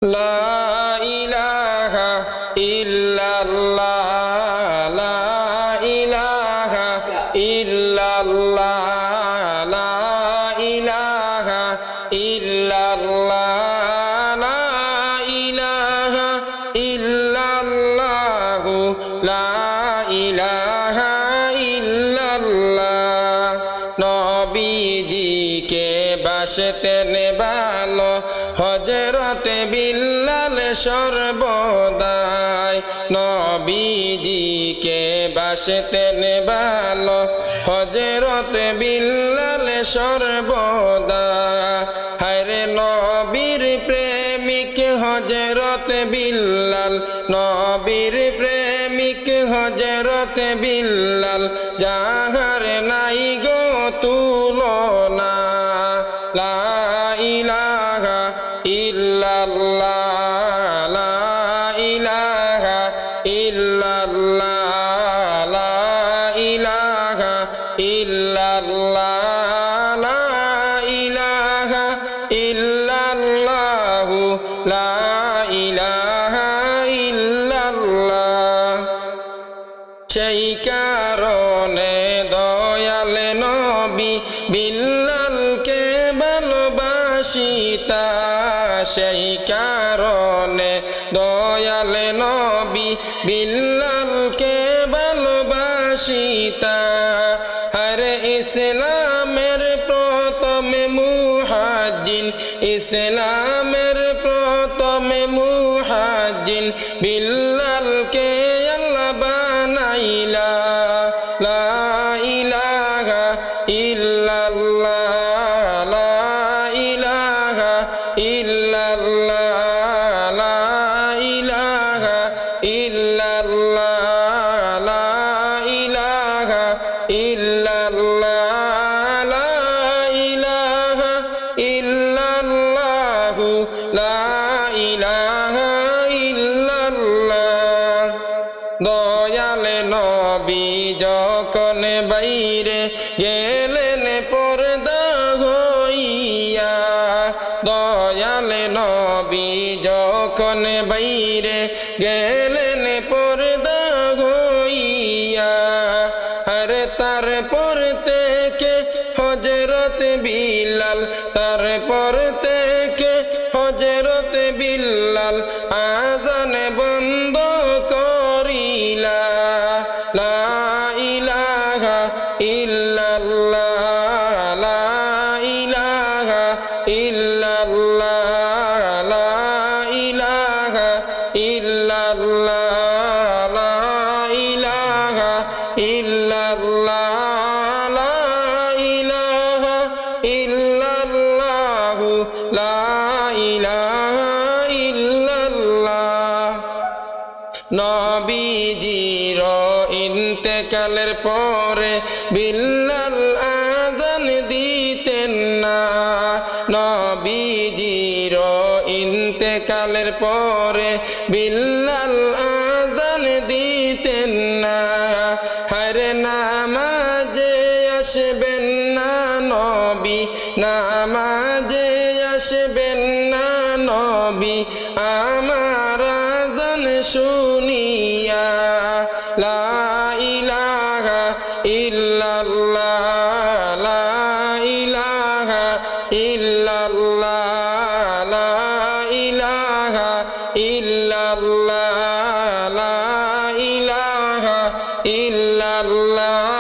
লা ইলাহা ইল্লাল্লাহ লা ইলাহা ইল্লাল্লাহ লা ইলাহা ইল্লাল্লাহ লা ইলাহা ইল্লাল্লাহ লা ইলাহা ইল্লাল্লাহ নবীজিকে বাসতেন ভালো হযরত বিল্লাল সর্বদাই নবীজিকে বাসতেন ভালো হযরত বিল্লাল সর্বদা হায়রে নবীর প্রেমিক হযরত বিল্লাল নবীর প্রেমিক হযরত বিল্লাল যাহার নাই গো তুলনা লা ইলাহা ইল্লাল্লাহ লা ইলাহা ইল্লাল্লাহ লা ইলাহা ইল্লাল্লাহ লা ইলাহা ইল্লাল্লাহ লা ইলাহা ইল্লাল্লাহ সেই কারণে দয়াল নবী বিল্লালকে ভালোবাসিতা সেই কারণে দয়াল নবী বিল্লালকে ভালোবাসিতা আরে ইসলামের প্রথম মুহাজ্জিন ইসলামের প্রথম মুহাজ্জিন বিল্লালকে আল্লাহ বানাইলা লা ইলাহা ইল্লাল্লাহ লা ইলাহা ইল্লাল্লাহ লা ইলাহা ইল্লাল্লাহ লা ইলাহা ইল্লাল্লাহ লা ইলাহা ইল্লাল্লাহ লা ইলাহা ইল্লাল্লাহ দয়াল নবী যখন বাইরে গেলেন পর্দা হইয়া দয়াল নবী যখন বাইরে গেলেন পর্দা হইয়া আর তারপর থেকে হযরত বিল্লাল তারপর থেকে হযরত বিল্লাল আযান বন্ধ করিলা লা ইলাহা ইল্লাল্লাহ লা ইলাহা ইল্লাল্লাহ লা ইলাহা ইল্লাল্লাহ লা ইলাহা ইল্লাল্লাহ লা ইলাহা ইল্লাল্লাহ লা ইলাহা ইল্লাল্লাহ নবীজির ইন্তেকালের পরে বিল্লাল আযান দিতেন না নবীজির ইন্তেকালের পরে বিল্লাল আযান দিতেন না হায়রে নামাজে আসবেন না নবী নামাজে আসবেন না নবী আমার আযান শুনিয়া লা ইলাহা ইল্লাল্লাহ লা ইলাহা ইল্লাল্লাহ লা ইলাহা ইল্লাল্লাহ লা ইলাহা ইল্লাল্লাহ